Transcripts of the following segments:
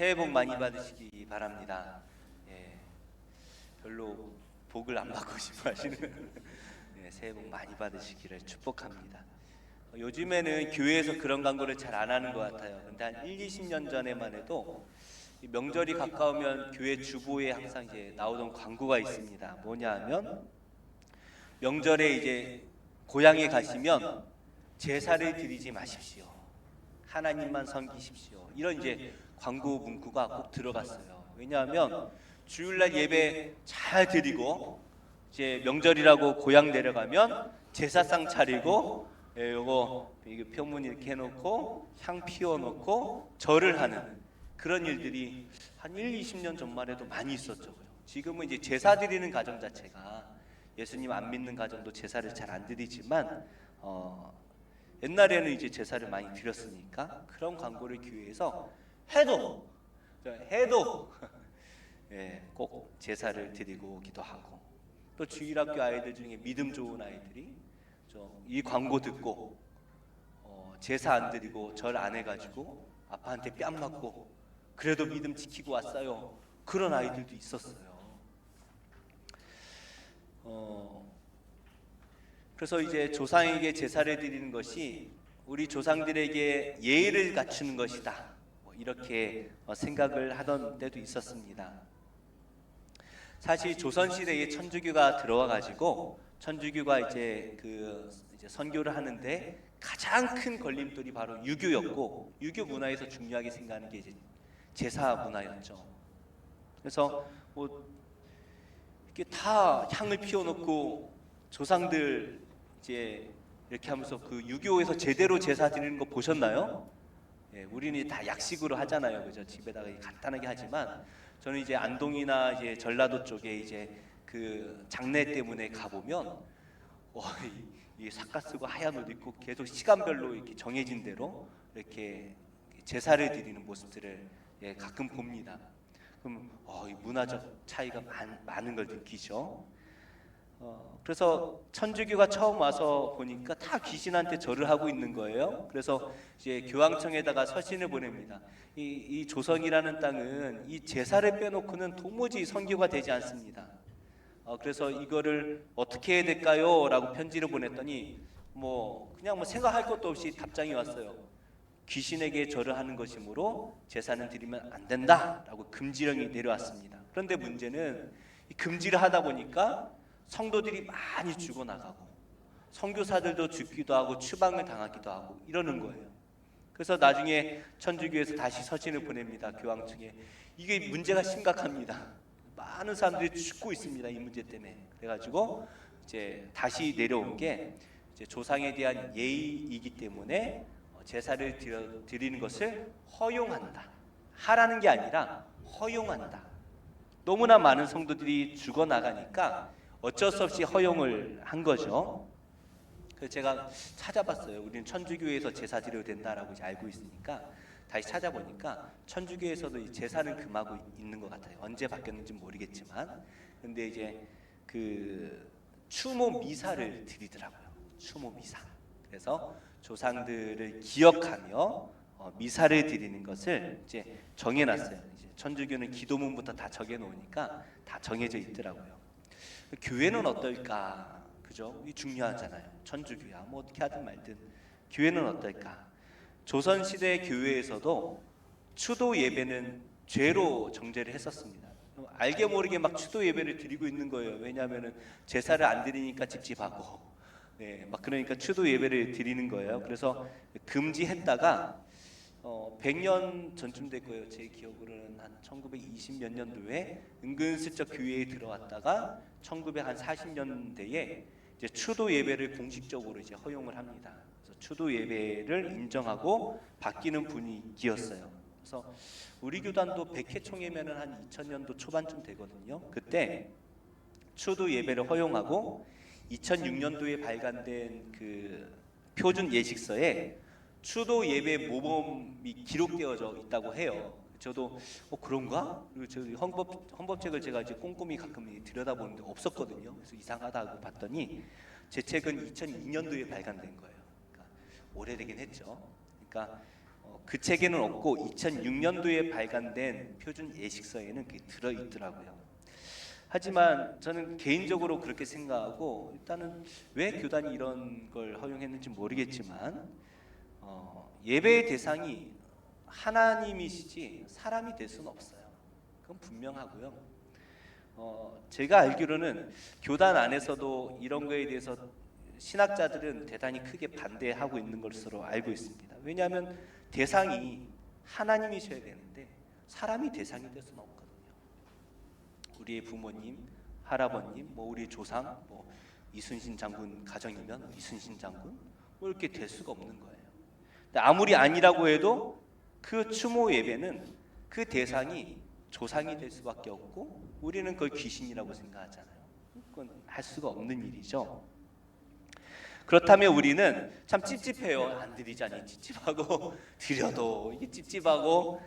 새해 복 많이 받으시기 바랍니다. 예, 별로 복을 안 받고 싶어 하시는 새해 복 많이 받으시기를 축복합니다. 요즘에는 교회에서 그런 광고를 잘 안 하는 것 같아요. 근데 한 1, 20년 전에만 해도 명절이 가까우면 교회 주보에 항상 이제 나오던 광고가 있습니다. 뭐냐 하면 명절에 이제 고향에 가시면 제사를 드리지 마십시오. 하나님만 섬기십시오. 이런 이제 광고 문구가 꼭 들어갔어요. 왜냐하면 주일날 예배 잘 드리고 이제 명절이라고 고향 내려가면 제사상 차리고 요거 이게 표문 이렇게 해놓고 향 피워놓고 절을 하는 그런 일들이 한 1, 20년 전만 해도 많이 있었죠. 지금은 이제 제사 드리는 가정 자체가 예수님 안 믿는 가정도 제사를 잘 안 드리지만 옛날에는 이제 제사를 많이 드렸으니까 그런 광고를 교회에서 해도 예, 꼭 제사를 드리고 기도하고 또 주일학교 아이들 중에 믿음 좋은 아이들이 이 광고 듣고 제사 안 드리고 절 안 해가지고 아빠한테 뺨 맞고 그래도 믿음 지키고 왔어요. 그런 아이들도 있었어요. 그래서 이제 조상에게 제사를 드리는 것이 우리 조상들에게 예의를 갖추는 것이다. 이렇게 생각을 하던 때도 있었습니다. 사실 조선 시대에 천주교가 들어와 가지고 천주교가 이제 이제 선교를 하는데 가장 큰 걸림돌이 바로 유교였고 유교 문화에서 중요하게 생각하는 게 이제 제사 문화였죠. 그래서 이렇게 다 향을 피워놓고 조상들 이제 이렇게 하면서 그 유교에서 제대로 제사 드리는 거 보셨나요? 예, 우리는 다 약식으로 하잖아요, 그죠? 집에다가 간단하게 하지만 저는 이제 안동이나 이제 전라도 쪽에 이제 그 장례 때문에 가보면 이 삿가 쓰고 하얀 옷 입고 계속 시간별로 이렇게 정해진 대로 이렇게 제사를 드리는 모습들을 가끔 봅니다. 그럼 이 문화적 차이가 많은 걸 느끼죠. 그래서 천주교가 처음 와서 보니까 다 귀신한테 절을 하고 있는 거예요. 그래서 이제 교황청에다가 서신을 보냅니다. 이 조선이라는 땅은 이 제사를 빼놓고는 도무지 선교가 되지 않습니다. 그래서 이거를 어떻게 해야 될까요? 라고 편지를 보냈더니 그냥 생각할 것도 없이 답장이 왔어요. 귀신에게 절을 하는 것이므로 제사는 드리면 안 된다라고 금지령이 내려왔습니다. 그런데 문제는 이 금지를 하다 보니까 성도들이 많이 죽어나가고 선교사들도 죽기도 하고 추방을 당하기도 하고 이러는 거예요. 그래서 나중에 천주교에서 다시 서신을 보냅니다. 교황청에. 이게 문제가 심각합니다. 많은 사람들이 죽고 있습니다. 이 문제 때문에. 그래가지고 이제 다시 내려온 게 이제 조상에 대한 예의이기 때문에 제사를 드리는 것을 허용한다. 하라는 게 아니라 허용한다. 너무나 많은 성도들이 죽어나가니까 어쩔 수 없이 허용을 한 거죠. 그래서 제가 찾아봤어요. 우리는 천주교에서 제사 드려도 된다라고 이제 알고 있으니까 다시 찾아보니까 천주교에서도 이 제사는 금하고 있는 것 같아요. 언제 바뀌었는지 모르겠지만, 근데 이제 그 추모 미사를 드리더라고요. 추모 미사. 그래서 조상들을 기억하며 미사를 드리는 것을 이제 정해놨어요. 이제 천주교는 기도문부터 다 정해놓으니까 다 정해져 있더라고요. 교회는 어떨까? 그죠? 이 중요하잖아요. 천주교야 어떻게 하든 말든 교회는 어떨까? 조선시대 교회에서도 추도 예배는 죄로 정죄를 했었습니다. 알게 모르게 막 추도 예배를 드리고 있는 거예요. 왜냐하면 제사를 안 드리니까 찝찝하고 막 그러니까 추도 예배를 드리는 거예요. 그래서 금지했다가 100년 전쯤 될 거예요. 제 기억으로는 한 1920 몇 년도에 은근슬쩍 교회에 들어왔다가 1940년대에 이제 추도 예배를 공식적으로 이제 허용을 합니다. 그래서 추도 예배를 인정하고 바뀌는 분위기였어요. 그래서 우리 교단도 100회 총회면은 한 2000년도 초반쯤 되거든요. 그때 추도 예배를 허용하고 2006년도에 발간된 그 표준 예식서에 추도 예배 모범이 기록되어져 있다고 해요. 저도 그런가? 그리고 저 헌법책을 제가 이제 꼼꼼히 가끔 들여다보는데 없었거든요. 그래서 이상하다고 봤더니 제 책은 2002년도에 발간된 거예요. 그러니까 오래되긴 했죠. 그러니까 그 책에는 없고 2006년도에 발간된 표준 예식서에는 그게 들어있더라고요. 하지만 저는 개인적으로 그렇게 생각하고, 일단은 왜 교단이 이런 걸 허용했는지 모르겠지만 예배의 대상이 하나님이시지 사람이 될 수는 없어요. 그건 분명하고요. 제가 알기로는 교단 안에서도 이런 거에 대해서 신학자들은 대단히 크게 반대하고 있는 것으로 알고 있습니다. 왜냐하면 대상이 하나님이셔야 되는데 사람이 대상이 될 수는 없거든요. 우리의 부모님, 할아버님, 우리의 조상, 이순신 장군 가정이면 이순신 장군 이렇게 될 수가 없는 거예요. 근데 아무리 아니라고 해도 그 추모 예배는 그 대상이 조상이 될 수밖에 없고 우리는 그걸 귀신이라고 생각하잖아요. 그건 할 수가 없는 일이죠. 그렇다면 우리는 참 찝찝해요. 안 드리자니 찝찝하고 드려도 이게 찝찝하고,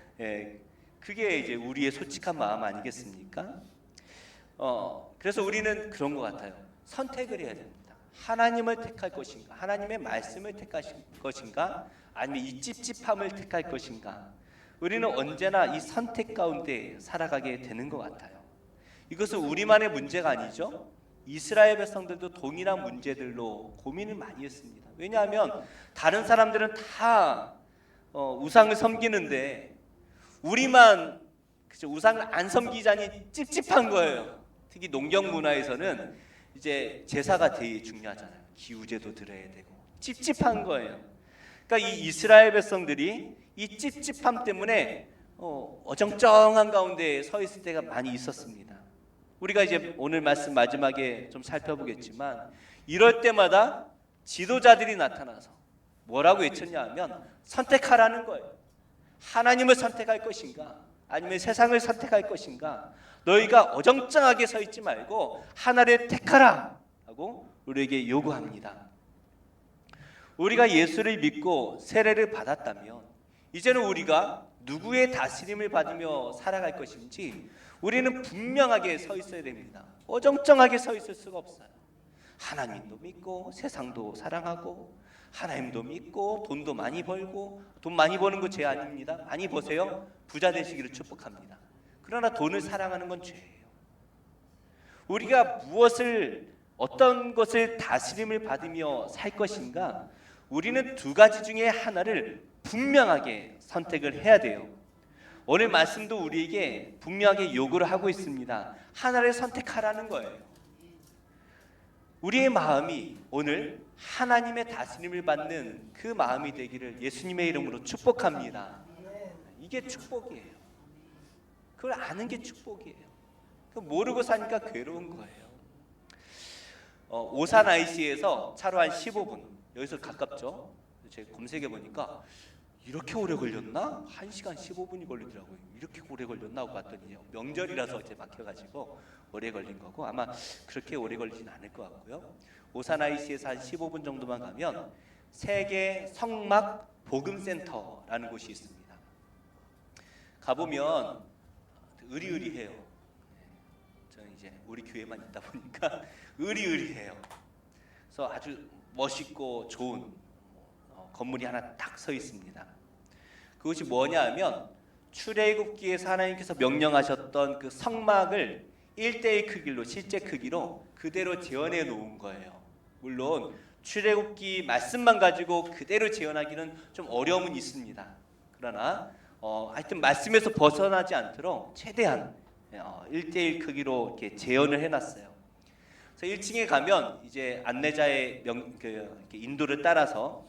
그게 이제 우리의 솔직한 마음 아니겠습니까? 그래서 우리는 그런 것 같아요. 선택을 해야 됩니다. 하나님을 택할 것인가, 하나님의 말씀을 택할 것인가, 아니면 이 찝찝함을 택할 것인가. 우리는 언제나 이 선택 가운데 살아가게 되는 것 같아요. 이것은 우리만의 문제가 아니죠. 이스라엘 백성들도 동일한 문제들로 고민을 많이 했습니다. 왜냐하면 다른 사람들은 다 우상을 섬기는데 우리만 우상을 안 섬기자니 찝찝한 거예요. 특히 농경 문화에서는 이제 제사가 되게 중요하잖아요. 기우제도 드려야 되고 찝찝한 거예요. 그러니까 이 이스라엘 백성들이 이 찝찝함 때문에 어정쩡한 가운데 서 있을 때가 많이 있었습니다. 우리가 이제 오늘 말씀 마지막에 좀 살펴보겠지만 이럴 때마다 지도자들이 나타나서 뭐라고 외쳤냐 하면 선택하라는 거예요. 하나님을 선택할 것인가 아니면 세상을 선택할 것인가. 너희가 어정쩡하게 서 있지 말고 하나를 택하라 하고 우리에게 요구합니다. 우리가 예수를 믿고 세례를 받았다면 이제는 우리가 누구의 다스림을 받으며 살아갈 것인지 우리는 분명하게 서 있어야 됩니다. 어정쩡하게 서 있을 수가 없어요. 하나님도 믿고 세상도 사랑하고 하나님도 믿고 돈도 많이 벌고, 돈 많이 버는 거 죄 아닙니다. 많이 버세요. 부자 되시기를 축복합니다. 그러나 돈을 사랑하는 건 죄예요. 우리가 어떤 것을 다스림을 받으며 살 것인가, 우리는 두 가지 중에 하나를 분명하게 선택을 해야 돼요. 오늘 말씀도 우리에게 분명하게 요구를 하고 있습니다. 하나를 선택하라는 거예요. 우리의 마음이 오늘 하나님의 다스림을 받는 그 마음이 되기를 예수님의 이름으로 축복합니다. 이게 축복이에요. 그걸 아는 게 축복이에요. 모르고 사니까 괴로운 거예요. 오산 IC에서 차로 한 15분, 여기서 가깝죠? 제가 검색해 보니까 이렇게 오래 걸렸나? 1시간 15분이 걸리더라고요. 이렇게 오래 걸렸나 하고 봤더니 명절이라서 이제 막혀가지고 오래 걸린 거고, 아마 그렇게 오래 걸리진 않을 것 같고요. 오산 IC에서 한 15분 정도만 가면 세계 성막 복음센터라는 곳이 있습니다. 가보면 의리의리해요. 저는 이제 우리 교회만 있다 보니까 의리의리해요. 그래서 아주 멋있고 좋은 건물이 하나 딱 서 있습니다. 그것이 뭐냐 하면 출애굽기에서 하나님께서 명령하셨던 그 성막을 1대1 크기로, 실제 크기로 그대로 재현해 놓은 거예요. 물론 출애굽기 말씀만 가지고 그대로 재현하기는 좀 어려움은 있습니다. 그러나 하여튼 말씀에서 벗어나지 않도록 최대한 1대1 크기로 이렇게 재현을 해놨어요. 그래서 1층에 가면 이제 안내자의 이렇게 인도를 따라서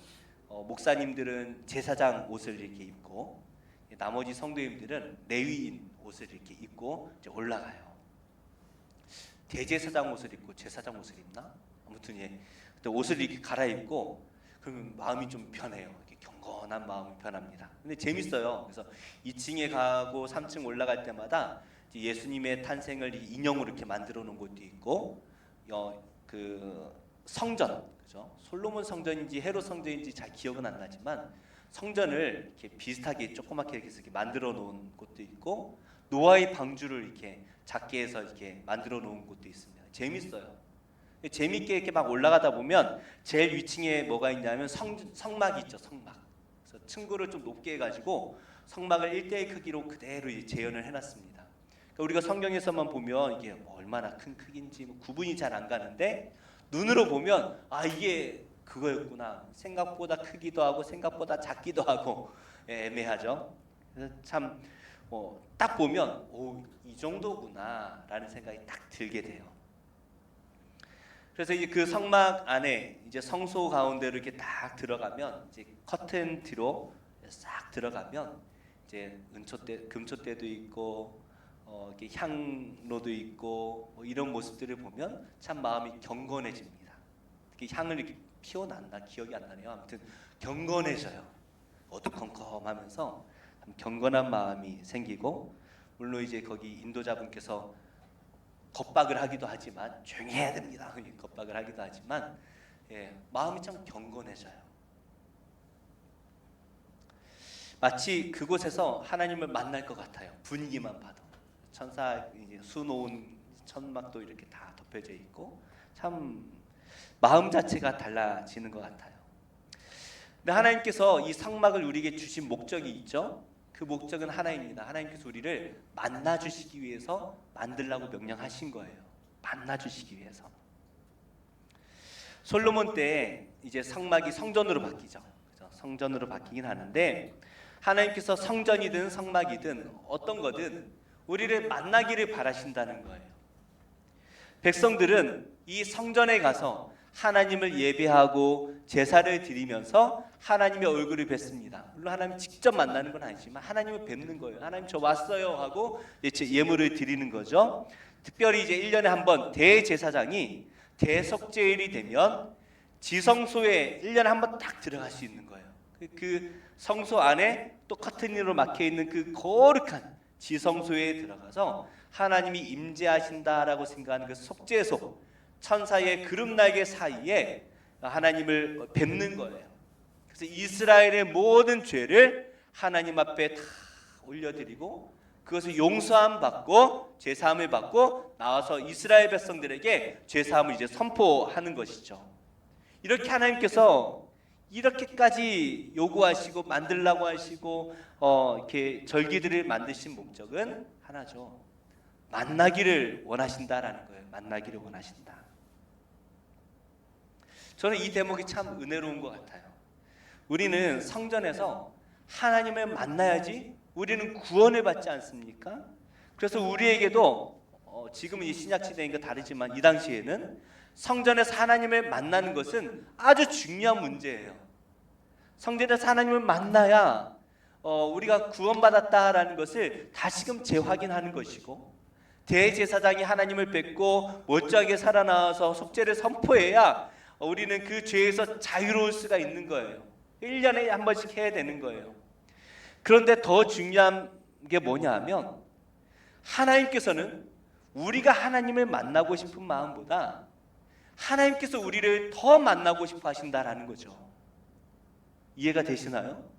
목사님들은 제사장 옷을 이렇게 입고 나머지 성도님들은 레위인 옷을 이렇게 입고 이제 올라가요. 대제사장 옷을 입고 제사장 옷을 입나? 아무튼 그때 옷을 이렇게 갈아입고 그러면 마음이 좀 편해요. 이렇게 경건한 마음이 편합니다. 근데 재밌어요. 그래서 2층에 가고 3층 올라갈 때마다 예수님의 탄생을 인형으로 이렇게 만들어 놓은 곳도 있고, 그 성전, 그죠? 솔로몬 성전인지 헤롯 성전인지 잘 기억은 안 나지만 성전을 이렇게 비슷하게 조그맣게 이렇게 만들어 놓은 곳도 있고, 노아의 방주를 이렇게 작게 해서 이렇게 만들어 놓은 곳도 있습니다. 재밌어요. 재밌게 이렇게 막 올라가다 보면 제일 위층에 뭐가 있냐면 성막이 있죠. 성막. 그래서 그래서 층고를 좀 높게 해가지고 성막을 1대1 크기로 그대로 재현을 해놨습니다. 그러니까 우리가 성경에서만 보면 이게 뭐 얼마나 큰 크기인지 구분이 잘 안 가는데 눈으로 보면 이게 그거였구나. 생각보다 크기도 하고 생각보다 작기도 하고 애매하죠. 그래서 참 딱 보면 이 정도구나라는 생각이 딱 들게 돼요. 그래서 이제 그 성막 안에 이제 성소 가운데로 이렇게 딱 들어가면 이제 커튼 뒤로 싹 들어가면 이제 은초대, 금초대도 있고 이렇게 향로도 있고 이런 모습들을 보면 참 마음이 경건해집니다. 특히 향을 이렇게 피워놨나 기억이 안 나네요. 아무튼 경건해져요. 어두컴컴하면서 경건한 마음이 생기고, 물론 이제 거기 인도자분께서 겁박을 하기도 하지만 조용히 해야 됩니다. 겁박을 하기도 하지만 마음이 참 경건해져요. 마치 그곳에서 하나님을 만날 것 같아요. 분위기만 봐도 천사 이제 수놓은 천막도 이렇게 다 덮여져 있고 참 마음 자체가 달라지는 것 같아요. 근데 하나님께서 이 성막을 우리에게 주신 목적이 있죠. 그 목적은 하나입니다. 하나님께서 우리를 만나 주시기 위해서 만들라고 명령하신 거예요. 만나 주시기 위해서. 솔로몬 때 이제 성막이 성전으로 바뀌죠. 그죠? 성전으로 바뀌긴 하는데 하나님께서 성전이든 성막이든 어떤 거든 우리를 만나기를 바라신다는 거예요. 백성들은 이 성전에 가서 하나님을 예배하고 제사를 드리면서 하나님의 얼굴을 뵙습니다. 물론 하나님 직접 만나는 건 아니지만 하나님을 뵙는 거예요. 하나님 저 왔어요 하고 예물을 드리는 거죠. 특별히 이제 1년에 한 번 대제사장이 대속죄일이 되면 지성소에 1년에 한 번 딱 들어갈 수 있는 거예요. 그 성소 안에 또 커튼으로 막혀 있는 그 거룩한 지성소에 들어가서 하나님이 임재하신다라고 생각하는 그 속죄소, 천사의 그룹날개 사이에 하나님을 뵙는 거예요. 그래서 이스라엘의 모든 죄를 하나님 앞에 다 올려드리고 그것을 용서함 받고 죄사함을 받고 나와서 이스라엘 백성들에게 죄사함을 이제 선포하는 것이죠. 이렇게 하나님께서 이렇게까지 요구하시고 만들라고 하시고 이렇게 절기들을 만드신 목적은 하나죠. 만나기를 원하신다라는 거예요. 만나기를 원하신다. 저는 이 대목이 참 은혜로운 것 같아요. 우리는 성전에서 하나님을 만나야지 우리는 구원을 받지 않습니까? 그래서 우리에게도 지금은 이 신약 시대니까 다르지만 이 당시에는 성전에서 하나님을 만나는 것은 아주 중요한 문제예요. 성전에서 하나님을 만나야 우리가 구원받았다라는 것을 다시금 재확인하는 것이고, 대제사장이 하나님을 뵙고 멀쩡하게 살아나와서 속죄를 선포해야 우리는 그 죄에서 자유로울 수가 있는 거예요. 1년에 한 번씩 해야 되는 거예요. 그런데 더 중요한 게 뭐냐 하면 하나님께서는 우리가 하나님을 만나고 싶은 마음보다 하나님께서 우리를 더 만나고 싶어 하신다라는 거죠. 이해가 되시나요?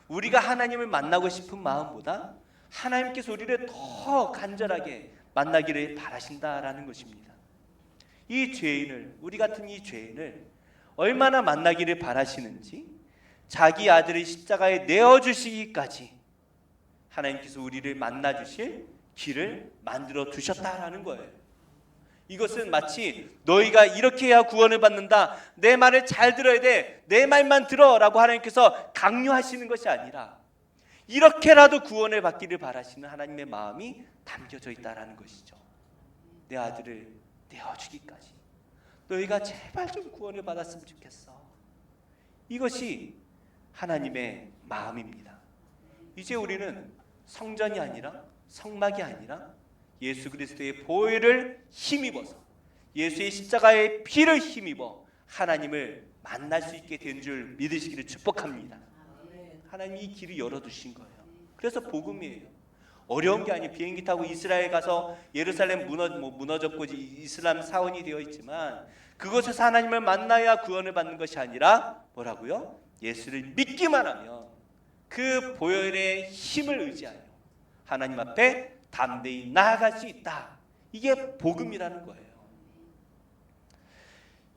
우리가 하나님을 만나고 싶은 마음보다 하나님께서 우리를 더 간절하게 만나기를 바라신다라는 것입니다. 이 죄인을, 우리 같은 이 죄인을 얼마나 만나기를 바라시는지 자기 아들을 십자가에 내어주시기까지 하나님께서 우리를 만나주실 길을 만들어 두셨다라는 거예요. 이것은 마치 너희가 이렇게 해야 구원을 받는다, 내 말을 잘 들어야 돼, 내 말만 들어라고 하나님께서 강요하시는 것이 아니라 이렇게라도 구원을 받기를 바라시는 하나님의 마음이 담겨져 있다라는 것이죠. 내 아들을 내어주기까지 너희가 제발 좀 구원을 받았으면 좋겠어. 이것이 하나님의 마음입니다. 이제 우리는 성전이 아니라 성막이 아니라 예수 그리스도의 보혈을 힘입어서 예수의 십자가의 피를 힘입어 하나님을 만날 수 있게 된 줄 믿으시기를 축복합니다. 하나님이 이 길을 열어두신 거예요. 그래서 복음이에요. 어려운 게 아니에요. 비행기 타고 이스라엘 가서 예루살렘 무너졌고 이슬람 사원이 되어 있지만 그곳에서 하나님을 만나야 구원을 받는 것이 아니라 뭐라고요? 예수를 믿기만 하면 그 보혈의 힘을 의지하여 하나님 앞에 담대히 나아갈 수 있다. 이게 복음이라는 거예요.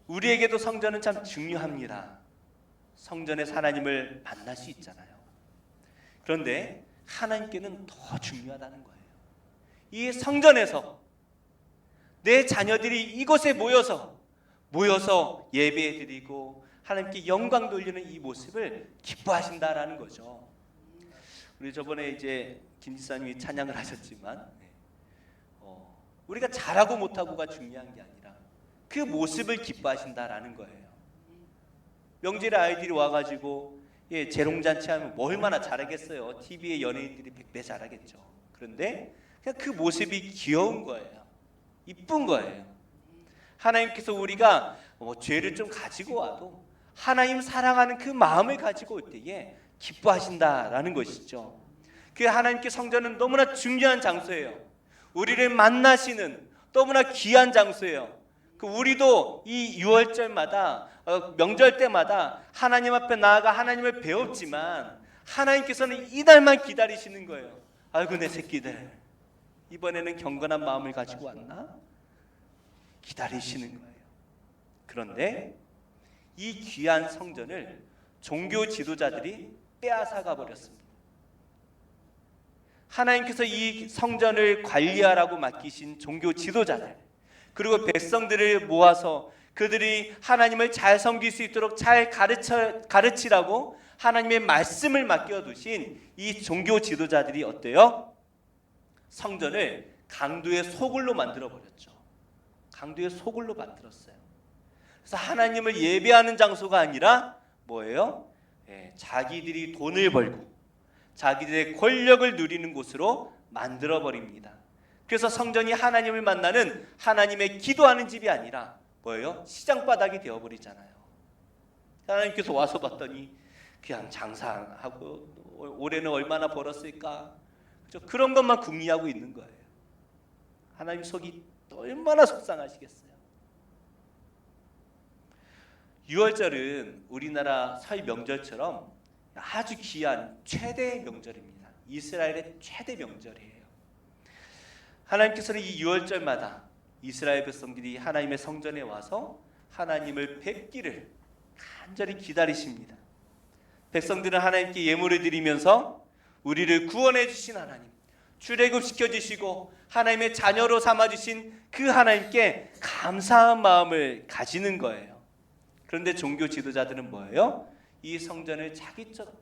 우리에게도 성전은 참 중요합니다. 성전에서 하나님을 만날 수 있잖아요. 그런데 하나님께는 더 중요하다는 거예요. 이 성전에서 내 자녀들이 이곳에 모여서 예배드리고 하나님께 영광 돌리는 이 모습을 기뻐하신다라는 거죠. 우리 저번에 이제 김 지사님이 찬양을 하셨지만 우리가 잘하고 못하고가 중요한 게 아니라 그 모습을 기뻐하신다라는 거예요. 명절에 아이들이 와가지고 재롱잔치 하면 뭐 얼마나 잘하겠어요. TV에 연예인들이 100배 잘하겠죠. 그런데 그냥 그 모습이 귀여운 거예요. 이쁜 거예요. 하나님께서 우리가 죄를 좀 가지고 와도 하나님 사랑하는 그 마음을 가지고 올 때에 기뻐하신다라는 것이죠. 그 하나님께 성전은 너무나 중요한 장소예요. 우리를 만나시는 너무나 귀한 장소예요. 우리도 이 6월절마다 명절 때마다 하나님 앞에 나아가 하나님을 배웠지만 하나님께서는 이날만 기다리시는 거예요. 아이고 내 새끼들 이번에는 경건한 마음을 가지고 왔나? 기다리시는 거예요. 그런데 이 귀한 성전을 종교 지도자들이 빼앗아가 버렸습니다. 하나님께서 이 성전을 관리하라고 맡기신 종교 지도자들, 그리고 백성들을 모아서 그들이 하나님을 잘 섬길 수 있도록 잘 가르치라고 하나님의 말씀을 맡겨두신 이 종교 지도자들이 어때요? 성전을 강도의 소굴로 만들어버렸죠. 강도의 소굴로 만들었어요. 그래서 하나님을 예배하는 장소가 아니라 뭐예요? 자기들이 돈을 벌고 자기들의 권력을 누리는 곳으로 만들어버립니다. 그래서 성전이 하나님을 만나는 하나님의 기도하는 집이 아니라 뭐예요? 시장바닥이 되어버리잖아요. 하나님께서 와서 봤더니 그냥 장사하고 올해는 얼마나 벌었을까? 그런 것만 궁리하고 있는 거예요. 하나님 속이 얼마나 속상하시겠어요. 6월절은 우리나라 설 명절처럼 아주 귀한 최대 명절입니다. 이스라엘의 최대 명절이에요. 하나님께서는 이 6월절마다 이스라엘 백성들이 하나님의 성전에 와서 하나님을 뵙기를 간절히 기다리십니다. 백성들은 하나님께 예물을 드리면서 우리를 구원해 주신 하나님, 출애굽시켜 주시고 하나님의 자녀로 삼아주신 그 하나님께 감사한 마음을 가지는 거예요. 그런데 종교 지도자들은 뭐예요? 이 성전을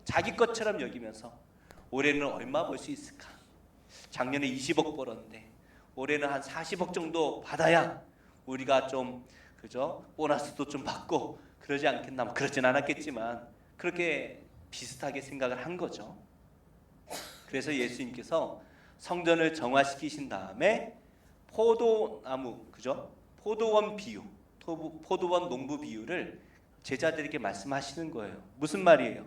자기 것처럼 여기면서 올해는 얼마 벌 수 있을까? 작년에 20억 벌었는데 올해는 한 40억 정도 받아야 우리가 좀 보너스도 좀 받고 그러지 않겠나? 그러진 않았겠지만 그렇게 비슷하게 생각을 한 거죠. 그래서 예수님께서 성전을 정화시키신 다음에 포도나무, 포도원 비유, 포도원 농부 비유를 제자들에게 말씀하시는 거예요. 무슨 말이에요?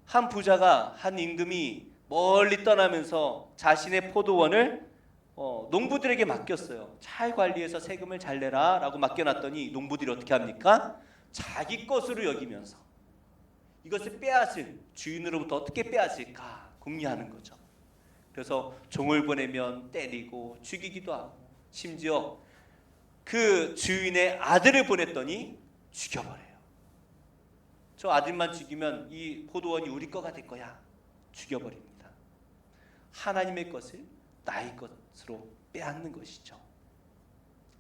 한 부자가, 한 임금이 멀리 떠나면서 자신의 포도원을 농부들에게 맡겼어요. 잘 관리해서 세금을 잘 내라 라고 맡겨놨더니 농부들이 어떻게 합니까? 자기 것으로 여기면서 이것을 빼앗을, 주인으로부터 어떻게 빼앗을까 궁리하는 거죠. 그래서 종을 보내면 때리고 죽이기도 하고 심지어 그 주인의 아들을 보냈더니 죽여버려요. 저 아들만 죽이면 이 포도원이 우리 거가 될 거야. 죽여버립니다. 하나님의 것을 나의 것으로 빼앗는 것이죠.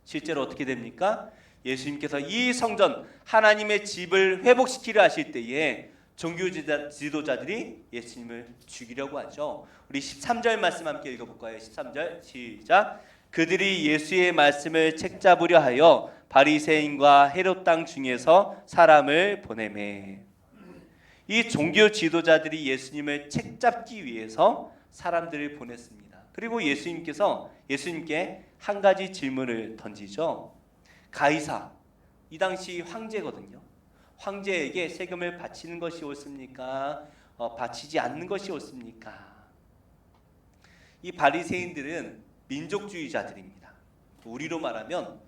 실제로 어떻게 됩니까? 예수님께서 이 성전 하나님의 집을 회복시키려 하실 때에 종교 지도자들이 예수님을 죽이려고 하죠. 우리 13절 말씀 함께 읽어볼까요? 13절 시작. 그들이 예수의 말씀을 책잡으려 하여 바리새인과 헤롯 땅 중에서 사람을 보내매. 이 종교 지도자들이 예수님을 책잡기 위해서 사람들을 보냈습니다. 그리고 예수님께 한 가지 질문을 던지죠. 가이사, 이 당시 황제거든요. 황제에게 세금을 바치는 것이 옳습니까? 바치지 않는 것이 옳습니까? 이 바리새인들은 민족주의자들입니다. 우리로 말하면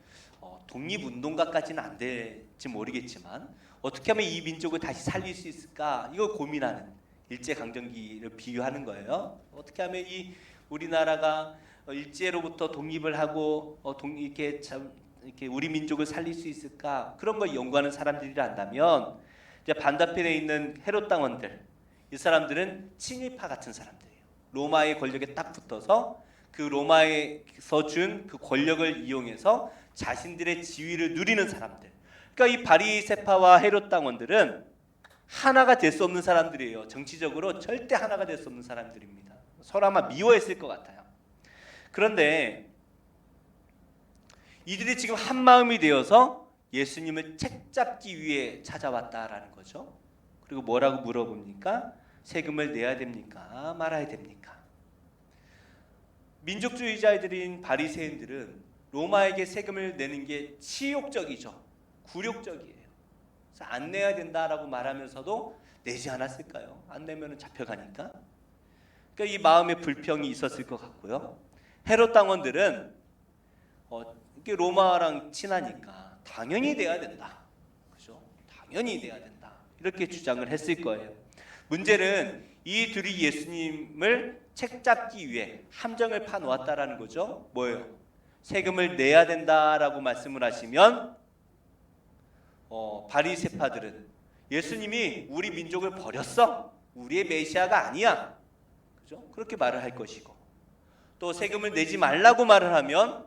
독립운동가까지는 안 될지 모르겠지만 어떻게 하면 이 민족을 다시 살릴 수 있을까? 이걸 고민하는 일제강점기를 비유하는 거예요. 어떻게 하면 이 우리나라가 일제로부터 독립을 하고 이렇게 우리 민족을 살릴 수 있을까? 그런 걸 연구하는 사람들이라 한다면 이제 반대편에 있는 헤롯 당원들, 이 사람들은 친일파 같은 사람들이에요. 로마의 권력에 딱 붙어서 그 로마에서 준 그 권력을 이용해서 자신들의 지위를 누리는 사람들. 그러니까 이 바리새파와 헤롯 당원들은 하나가 될 수 없는 사람들이에요. 정치적으로 절대 하나가 될 수 없는 사람들입니다. 서로 아마 미워했을 것 같아요. 그런데 이들이 지금 한 마음이 되어서 예수님을 책잡기 위해 찾아왔다라는 거죠. 그리고 뭐라고 물어봅니까? 세금을 내야 됩니까? 말아야 됩니까? 민족주의자들인 바리새인들은 로마에게 세금을 내는 게 치욕적이죠. 굴욕적이에요. 그래서 안 내야 된다라고 말하면서도 내지 않았을까요? 안 내면 잡혀가니까. 그러니까 이 마음의 불평이 있었을 것 같고요. 헤롯 당원들은 이게 로마랑 친하니까 당연히 내야 된다. 그죠? 당연히 내야 된다. 이렇게 주장을 했을 거예요. 문제는 이 둘이 예수님을 책잡기 위해 함정을 파놓았다라는 거죠. 뭐예요? 세금을 내야 된다라고 말씀을 하시면 바리새파들은 예수님이 우리 민족을 버렸어. 우리의 메시아가 아니야. 그죠? 그렇게 말을 할 것이고, 또 세금을 내지 말라고 말을 하면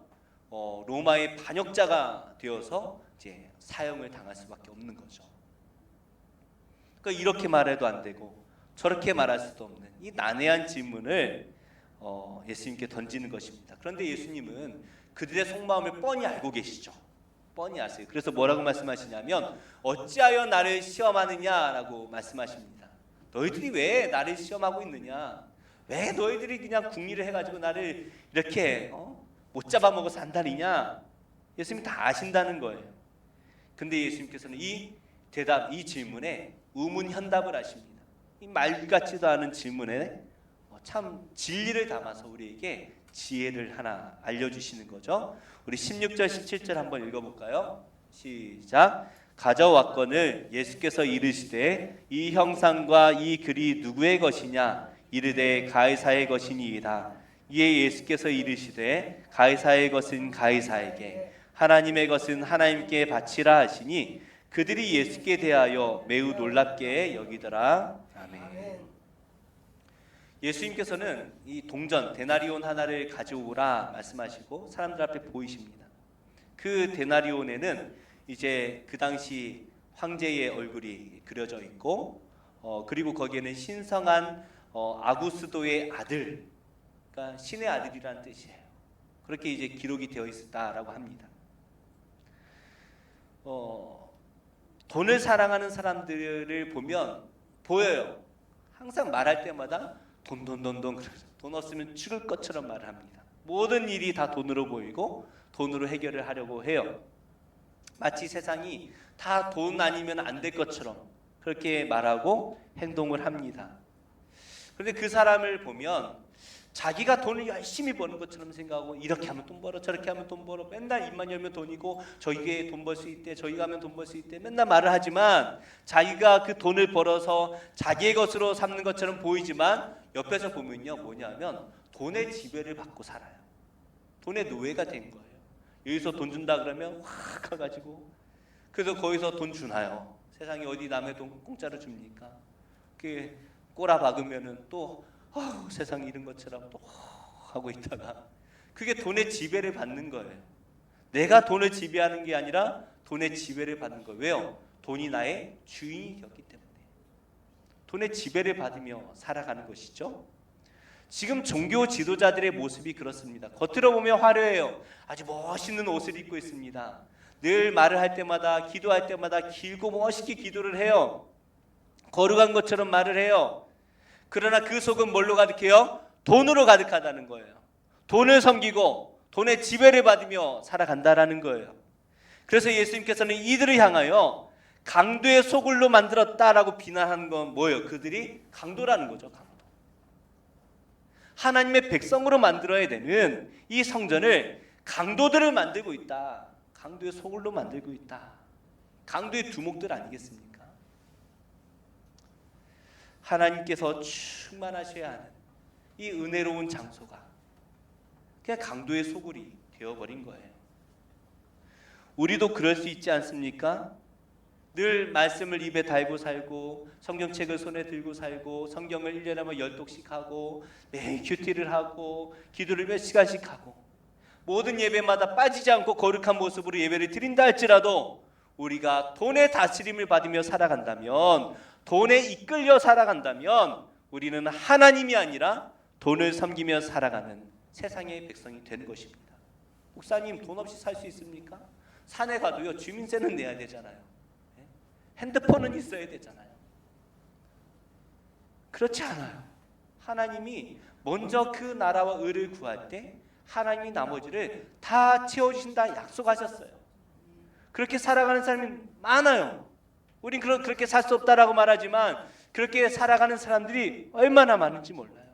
로마의 반역자가 되어서 이제 사형을 당할 수밖에 없는 거죠. 그러니까 이렇게 말해도 안 되고 저렇게 말할 수도 없는 이 난해한 질문을 예수님께 던지는 것입니다. 그런데 예수님은 그들의 속마음을 뻔히 알고 계시죠. 뻔히 아세요. 그래서 뭐라고 말씀하시냐면 어찌하여 나를 시험하느냐라고 말씀하십니다. 너희들이 왜 나를 시험하고 있느냐? 왜 너희들이 그냥 궁리를 해가지고 나를 이렇게 못 잡아먹어서 안달이냐? 예수님이 다 아신다는 거예요. 근데 예수님께서는 이 질문에 우문현답을 하십니다. 이 말 같지도 않은 질문에 참 진리를 담아서 우리에게 지혜를 하나 알려주시는 거죠. 우리 16절 17절 한번 읽어볼까요? 시작. 가져왔거늘 예수께서 이르시되 이 형상과 이 글이 누구의 것이냐? 이르되 가이사의 것이니이다. 이에 예수께서 이르시되 가이사의 것은 가이사에게, 하나님의 것은 하나님께 바치라 하시니 그들이 예수께 대하여 매우 놀랍게 여기더라. 아멘. 예수님께서는 이 동전 데나리온 하나를 가져오라 말씀하시고 사람들 앞에 보이십니다. 그 데나리온에는 이제 그 당시 황제의 얼굴이 그려져 있고 그리고 거기에는 신성한 아구스도의 아들, 그러니까 신의 아들이라는 뜻이에요. 그렇게 이제 기록이 되어 있었다라고 합니다. 돈을 사랑하는 사람들을 보면 보여요. 항상 말할 때마다 돈 없으면 죽을 것처럼 말을 합니다. 모든 일이 다 돈으로 보이고 돈으로 해결을 하려고 해요. 마치 세상이 다 돈 아니면 안 될 것처럼 그렇게 말하고 행동을 합니다. 그런데 그 사람을 보면 자기가 돈을 열심히 버는 것처럼 생각하고 이렇게 하면 돈 벌어 저렇게 하면 돈 벌어 맨날 입만 열면 돈이고 저기에 돈 벌 수 있대 저기가 하면 돈 벌 수 있대 맨날 말을 하지만 자기가 그 돈을 벌어서 자기의 것으로 삼는 것처럼 보이지만 옆에서 보면요 뭐냐면 돈의 지배를 받고 살아요. 돈의 노예가 된 거예요. 여기서 돈 준다 그러면 확 가가지고 그래서 거기서 돈 주나요? 세상에 어디 남의 돈 공짜로 줍니까? 그 꼬라 박으면은 또 세상 잃은 것처럼 또 하고 있다가 그게 돈의 지배를 받는 거예요. 내가 돈을 지배하는 게 아니라 돈의 지배를 받는 거예요. 왜요? 돈이 나의 주인이 되었기 때문에 돈의 지배를 받으며 살아가는 것이죠. 지금 종교 지도자들의 모습이 그렇습니다. 겉으로 보면 화려해요. 아주 멋있는 옷을 입고 있습니다. 늘 말을 할 때마다 기도할 때마다 길고 멋있게 기도를 해요. 거룩한 것처럼 말을 해요. 그러나 그 속은 뭘로 가득해요? 돈으로 가득하다는 거예요. 돈을 섬기고 돈의 지배를 받으며 살아간다라는 거예요. 그래서 예수님께서는 이들을 향하여 강도의 소굴로 만들었다라고 비난하는 건 뭐예요? 그들이 강도라는 거죠. 강도. 하나님의 백성으로 만들어야 되는 이 성전을 강도들을 만들고 있다. 강도의 소굴로 만들고 있다. 강도의 두목들 아니겠습니까? 하나님께서 충만하셔야 하는 이 은혜로운 장소가 그냥 강도의 소굴이 되어버린 거예요. 우리도 그럴 수 있지 않습니까? 늘 말씀을 입에 달고 살고 성경책을 손에 들고 살고 성경을 1년에 한번 10독씩 하고 매일 큐티를 하고 기도를 몇 시간씩 하고 모든 예배마다 빠지지 않고 거룩한 모습으로 예배를 드린다 할지라도 우리가 돈의 다스림을 받으며 살아간다면, 돈에 이끌려 살아간다면 우리는 하나님이 아니라 돈을 섬기며 살아가는 세상의 백성이 되는 것입니다. 목사님, 돈 없이 살 수 있습니까? 산에 가도요 주민세는 내야 되잖아요. 핸드폰은 있어야 되잖아요. 그렇지 않아요. 하나님이 먼저 그 나라와 의를 구할 때 하나님이 나머지를 다 채워주신다 약속하셨어요. 그렇게 살아가는 사람이 많아요. 우린 그렇게 살 수 없다라고 말하지만 그렇게 살아가는 사람들이 얼마나 많은지 몰라요.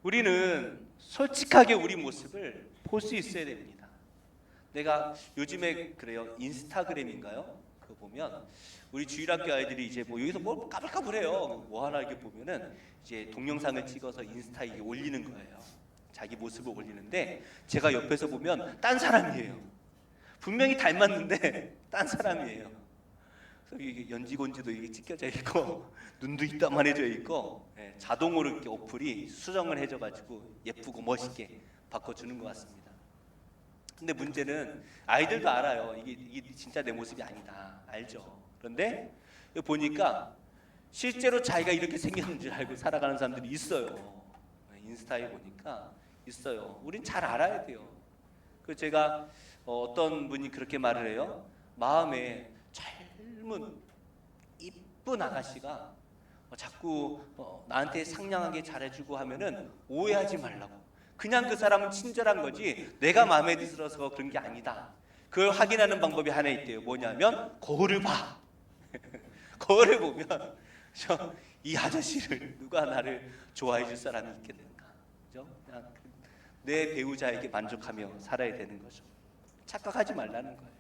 우리는 솔직하게 우리 모습을 볼 수 있어야 됩니다. 내가 요즘에 그래요. 인스타그램인가요? 그거 보면 우리 주일학교 아이들이 이제 뭐 여기서 뭐 까불까불해요. 뭐 하나 이렇게 보면은 이제 동영상을 찍어서 인스타에 올리는 거예요. 자기 모습을 올리는데 제가 옆에서 보면 딴 사람이에요. 분명히 닮았는데 딴 사람이에요. 그래서 이게 연지곤지도 이게 찢겨져 있고 눈도 이따만해져 있고 자동으로 이렇게 어플이 수정을 해줘가지고 예쁘고 멋있게 바꿔주는 것 같습니다. 근데 문제는 아이들도 알아요. 이게 진짜 내 모습이 아니다. 알죠. 그런데 보니까 실제로 자기가 이렇게 생겼는 줄 알고 살아가는 사람들이 있어요. 인스타에 보니까 있어요. 우린 잘 알아야 돼요. 그 제가 어떤 분이 그렇게 말을 해요. 마음에 젊은 이쁜 아가씨가 자꾸 나한테 상냥하게 잘해주고 하면은 오해하지 말라고. 그냥 그 사람은 친절한 거지 내가 마음에 들어서 그런 게 아니다. 그걸 확인하는 방법이 하나 있대요. 뭐냐면 거울을 봐. 거울을 보면 이 아저씨를 누가 나를 좋아해 줄 사람이 있겠는가. 그죠? 그냥 내 배우자에게 만족하며 살아야 되는 거죠. 착각하지 말라는 거예요.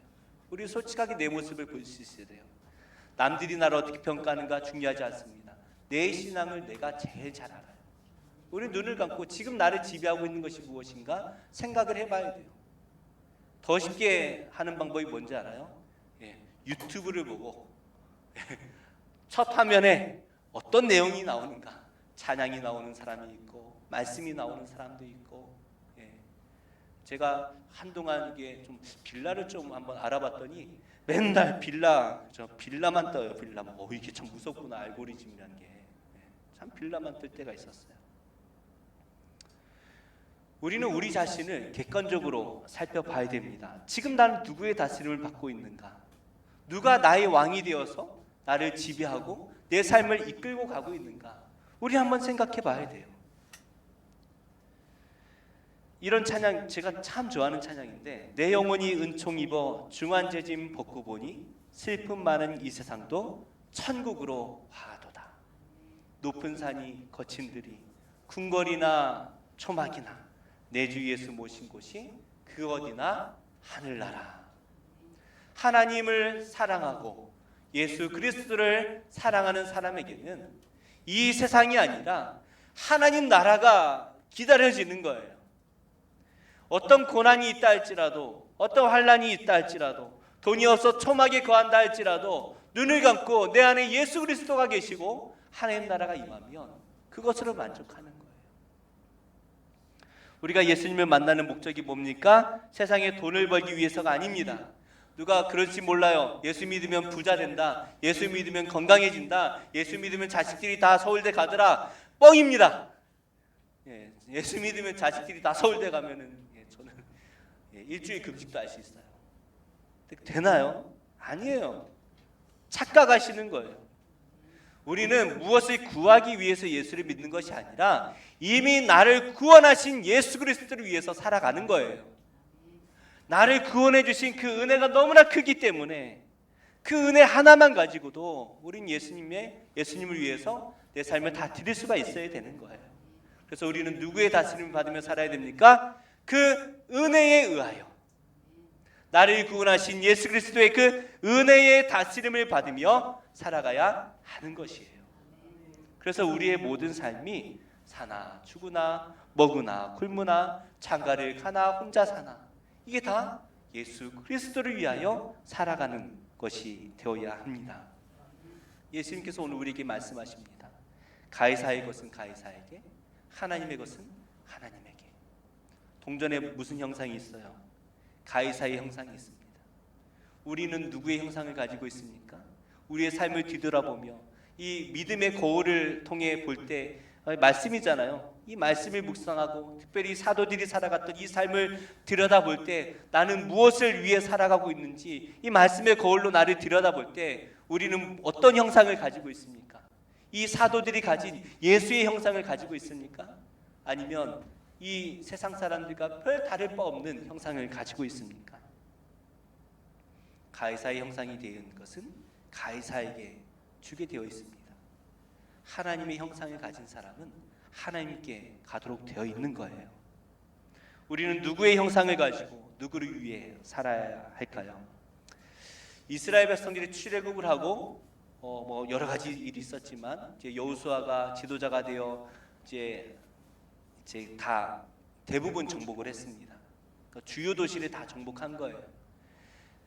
우리 솔직하게 내 모습을 볼 수 있어야 돼요. 남들이 나를 어떻게 평가하는가 중요하지 않습니다. 내 신앙을 내가 제일 잘 알아요. 우리 눈을 감고 지금 나를 지배하고 있는 것이 무엇인가 생각을 해봐야 돼요. 더 쉽게 하는 방법이 뭔지 알아요? 유튜브를 보고 첫 화면에 어떤 내용이 나오는가, 찬양이 나오는 사람이 있고 말씀이 나오는 사람도 있고, 제가 한동안 이게 좀 빌라를 좀 한번 알아봤더니 맨날 빌라만 떠요. 빌라만. 이게 참 무섭구나. 알고리즘이라는 게 참 빌라만 뜰 때가 있었어요. 우리는 우리 자신을 객관적으로 살펴봐야 됩니다. 지금 나는 누구의 다스림을 받고 있는가? 누가 나의 왕이 되어서 나를 지배하고 내 삶을 이끌고 가고 있는가? 우리 한번 생각해 봐야 돼요. 이런 찬양 제가 참 좋아하는 찬양인데, 내 영혼이 은총 입어 중환제짐 벗고 보니 슬픔 많은 이 세상도 천국으로 화도다. 높은 산이 거친 들이 궁궐이나 초막이나 내 주 예수 모신 곳이 그 어디나 하늘나라. 하나님을 사랑하고 예수 그리스도를 사랑하는 사람에게는 이 세상이 아니라 하나님 나라가 기다려지는 거예요. 어떤 고난이 있다 할지라도, 어떤 환난이 있다 할지라도, 돈이 없어 초막에 거한다 할지라도 눈을 감고 내 안에 예수 그리스도가 계시고 하나님 나라가 임하면 그것으로 만족하는 거예요. 우리가 예수님을 만나는 목적이 뭡니까? 세상에 돈을 벌기 위해서가 아닙니다. 누가 그럴지 몰라요. 예수 믿으면 부자 된다. 예수 믿으면 건강해진다. 예수 믿으면 자식들이 다 서울대 가더라. 뻥입니다. 예수 믿으면 자식들이 다 서울대 가면은 저는 일주일 금식도 할 수 있어요. 되나요? 아니에요. 착각하시는 거예요. 우리는 무엇을 구하기 위해서 예수를 믿는 것이 아니라 이미 나를 구원하신 예수 그리스도를 위해서 살아가는 거예요. 나를 구원해 주신 그 은혜가 너무나 크기 때문에 그 은혜 하나만 가지고도 우린 예수님을 위해서 내 삶을 다 드릴 수가 있어야 되는 거예요. 그래서 우리는 누구의 다스림을 받으며 살아야 됩니까? 그 은혜에 의하여 나를 구원하신 예수 그리스도의 그 은혜의 다스림을 받으며 살아가야 하는 것이에요. 그래서 우리의 모든 삶이 사나 죽으나 먹으나 굶으나 장가를 가나 혼자 사나 이게 다 예수 그리스도를 위하여 살아가는 것이 되어야 합니다. 예수님께서 오늘 우리에게 말씀하십니다. 가이사의 것은 가이사에게, 하나님의 것은 하나님에게. 동전에 무슨 형상이 있어요? 가이사의 형상이 있습니다. 우리는 누구의 형상을 가지고 있습니까? 우리의 삶을 뒤돌아보며 이 믿음의 거울을 통해 볼 때 말씀이잖아요. 이 말씀을 묵상하고 특별히 사도들이 살아갔던 이 삶을 들여다볼 때 나는 무엇을 위해 살아가고 있는지 이 말씀의 거울로 나를 들여다볼 때 우리는 어떤 형상을 가지고 있습니까? 이 사도들이 가진 예수의 형상을 가지고 있습니까? 아니면 이 세상 사람들과 별 다를 바 없는 형상을 가지고 있습니까? 가이사의 형상이 되는 것은 가이사에게 주게 되어 있습니다. 하나님의 형상을 가진 사람은 하나님께 가도록 되어 있는 거예요. 우리는 누구의 형상을 가지고 누구를 위해 살아야 할까요? 이스라엘 백성들이 출애굽을 하고 여러 가지 일이 있었지만 이제 여호수아가 지도자가 되어 이제 다 대부분 정복을 했습니다. 그러니까 주요 도시를 다 정복한 거예요.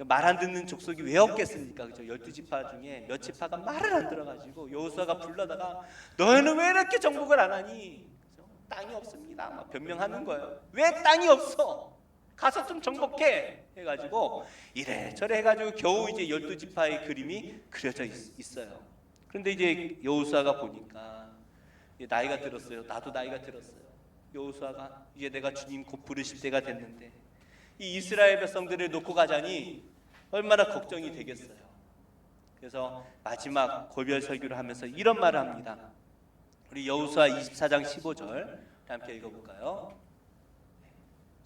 말 안 듣는 족속이 왜 없겠습니까? 그죠? 12지파 중에 몇 지파가 말을 안 들어가지고 여호수아가 불러다가 너희는 왜 이렇게 정복을 안 하니? 그죠? 땅이 없습니다. 막 변명하는 거예요. 왜 땅이 없어? 가서 좀 정복해 해가지고 이래저래 해가지고 겨우 이제 12지파의 그림이 그려져 있어요. 그런데 이제 여호수아가 보니까 나이가 들었어요. 나도 나이가 들었어요. 여호수아가 이제 내가 주님 곧 부르실 때가 됐는데 이 이스라엘 백성들을 놓고 가자니 얼마나 걱정이 되겠어요. 그래서 마지막 고별 설교를 하면서 이런 말을 합니다. 우리 여호수아 24장 15절 함께 읽어볼까요?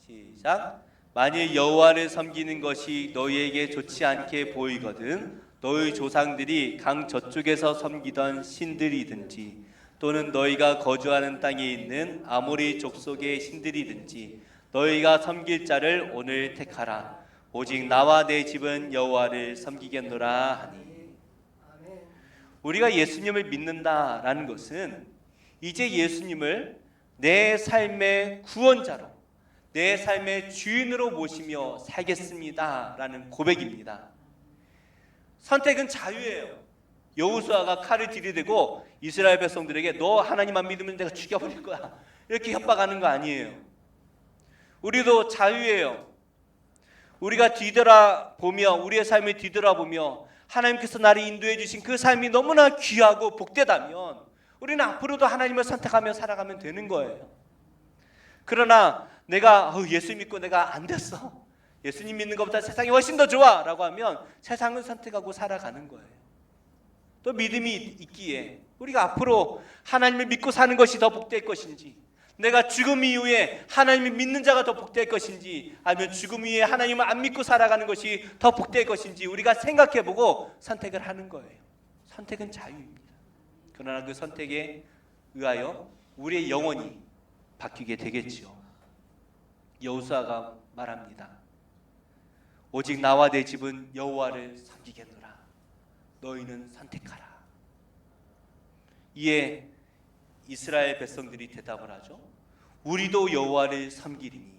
시작. 만일 여호와를 섬기는 것이 너희에게 좋지 않게 보이거든 너희 조상들이 강 저쪽에서 섬기던 신들이든지 또는 너희가 거주하는 땅에 있는 아모리 족속의 신들이든지 너희가 섬길 자를 오늘 택하라. 오직 나와 내 집은 여호와를 섬기겠노라 하니. 우리가 예수님을 믿는다라는 것은 이제 예수님을 내 삶의 구원자로 내 삶의 주인으로 모시며 살겠습니다라는 고백입니다. 선택은 자유예요. 여호수아가 칼을 들이대고 이스라엘 백성들에게 너 하나님 안 믿으면 내가 죽여버릴 거야 이렇게 협박하는 거 아니에요. 우리도 자유예요. 우리가 뒤돌아보며 우리의 삶을 뒤돌아보며 하나님께서 나를 인도해 주신 그 삶이 너무나 귀하고 복되다면 우리는 앞으로도 하나님을 선택하며 살아가면 되는 거예요. 그러나 내가 예수 믿고 내가 안 됐어. 예수님 믿는 것보다 세상이 훨씬 더 좋아 라고 하면 세상을 선택하고 살아가는 거예요. 또 믿음이 있기에 우리가 앞으로 하나님을 믿고 사는 것이 더 복될 것인지 내가 죽음 이후에 하나님을 믿는 자가 더 복될 것인지 아니면 죽음 이후에 하나님을 안 믿고 살아가는 것이 더 복될 것인지 우리가 생각해보고 선택을 하는 거예요. 선택은 자유입니다. 그러나 그 선택에 의하여 우리의 영혼이 바뀌게 되겠지요. 여호수아가 말합니다. 오직 나와 내 집은 여호와를 섬기겠노라. 너희는 선택하라. 이에 이스라엘 백성들이 대답을 하죠. 우리도 여호와를 섬기리니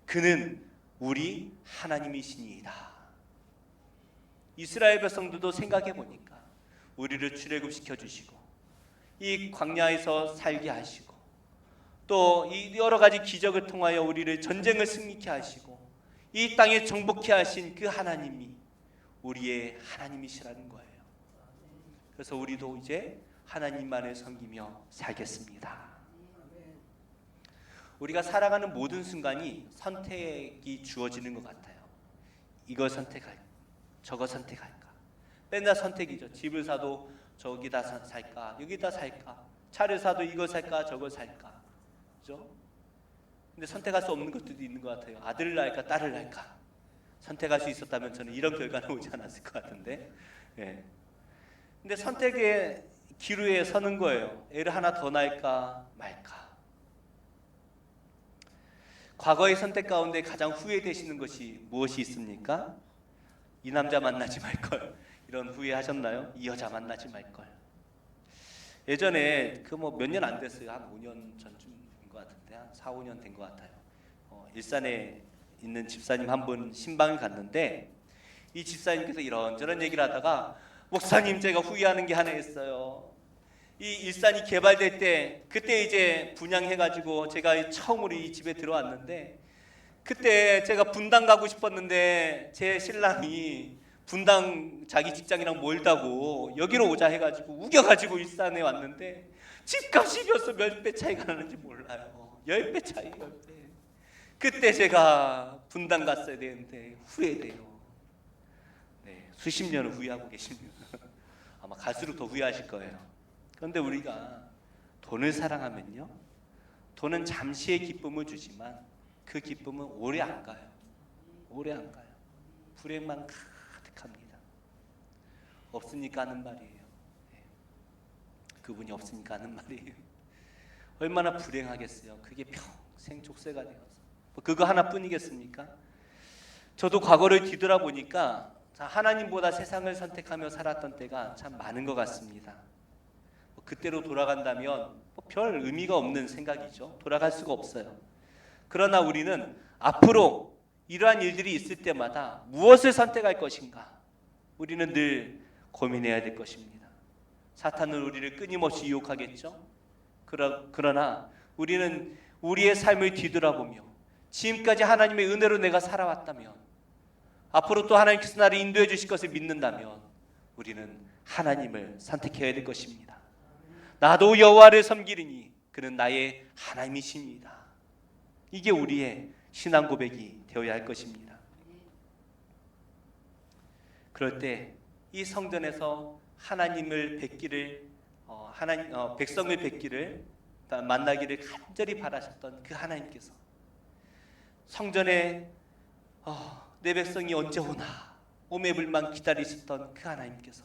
그는 우리 하나님이시니이다. 이스라엘 백성들도 생각해 보니까 우리를 출애굽시켜 주시고 이 광야에서 살게 하시고 또 이 여러 가지 기적을 통하여 우리를 전쟁을 승리케 하시고 이 땅에 정복케 하신 그 하나님이 우리의 하나님이시라는 거예요. 그래서 우리도 이제 하나님만을 섬기며 살겠습니다. 우리가 살아가는 모든 순간이 선택이 주어지는 것 같아요. 이걸 선택할까? 저거 선택할까? 맨날 선택이죠. 집을 사도 저기다 살까? 여기다 살까? 차를 사도 이거 살까? 저거 살까? 그죠? 근데 선택할 수 없는 것들도 있는 것 같아요. 아들을 낳을까? 딸을 낳을까? 선택할 수 있었다면 저는 이런 결과는 오지 않았을 것 같은데. 예. 근데 선택의 기로에 서는 거예요. 애를 하나 더 낳을까 말까. 과거의 선택 가운데 가장 후회되시는 것이 무엇이 있습니까? 이 남자 만나지 말걸. 이런 후회하셨나요? 이 여자 만나지 말걸. 예전에 그 뭐 몇 년 안 됐어요. 한 5년 전쯤인 것 같은데 한 4, 5년 된 것 같아요. 일산에 있는 집사님 한 분 신방을 갔는데 이 집사님께서 이런저런 얘기를 하다가 목사님 제가 후회하는 게 하나 있어요. 이 일산이 개발될 때 그때 이제 분양해가지고 제가 처음으로 이 집에 들어왔는데 그때 제가 분당 가고 싶었는데 제 신랑이 분당 자기 직장이랑 멀다고 여기로 오자 해가지고 우겨가지고 일산에 왔는데 집값이 벌써 몇 배 차이가 나는지 몰라요. 10배 차이 10배. 그때 제가 분당 갔어야 되는데 후회돼요. 네, 수십 년을 후회하고 계십니다. 아마 갈수록 더 후회하실 거예요. 그런데 우리가 돈을 사랑하면요, 돈은 잠시의 기쁨을 주지만 그 기쁨은 오래 안 가요. 오래 안 가요. 불행만 가득합니다. 없으니까 하는 말이에요. 네. 그분이 없으니까 하는 말이에요. 얼마나 불행하겠어요. 그게 평생 족쇄가 되어서. 그거 하나뿐이겠습니까? 저도 과거를 뒤돌아보니까 하나님보다 세상을 선택하며 살았던 때가 참 많은 것 같습니다. 그때로 돌아간다면 별 의미가 없는 생각이죠. 돌아갈 수가 없어요. 그러나 우리는 앞으로 이러한 일들이 있을 때마다 무엇을 선택할 것인가? 우리는 늘 고민해야 될 것입니다. 사탄은 우리를 끊임없이 유혹하겠죠. 그러나 우리는 우리의 삶을 뒤돌아보며 지금까지 하나님의 은혜로 내가 살아왔다면, 앞으로 또 하나님께서 나를 인도해 주실 것을 믿는다면 우리는 하나님을 선택해야 될 것입니다. 나도 여호와를 섬기리니 그는 나의 하나님이십니다. 이게 우리의 신앙 고백이 되어야 할 것입니다. 그럴 때 이 성전에서 하나님을 뵙기를 백성을 뵙기를 만나기를 간절히 바라셨던 그 하나님께서 성전에 내 백성이 언제 오나 오매불만 기다리셨던 그 하나님께서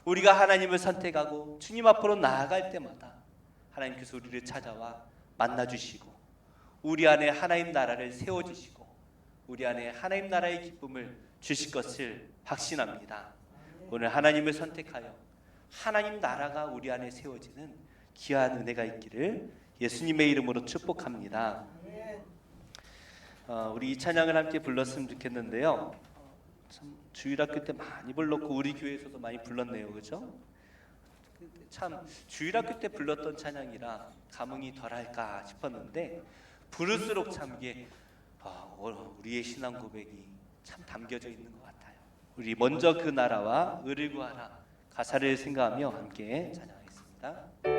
우리가 하나님을 선택하고 주님 앞으로 나아갈 때마다 하나님께서 우리를 찾아와 만나주시고 우리 안에 하나님 나라를 세워주시고 우리 안에 하나님 나라의 기쁨을 주실 것을 확신합니다. 오늘 하나님을 선택하여 하나님 나라가 우리 안에 세워지는 귀한 은혜가 있기를 예수님의 이름으로 축복합니다. 우리 이 찬양을 함께 불렀으면 좋겠는데요. 참 주일학교 때 많이 불렀고 우리 교회에서도 많이 불렀네요, 그렇죠? 참 주일학교 때 불렀던 찬양이라 감흥이 덜할까 싶었는데 부를수록 참 이게 우리의 신앙 고백이 참 담겨져 있는 것 같아요. 우리 먼저 그 나라와 의를 구하라 가사를 생각하며 함께 찬양하겠습니다.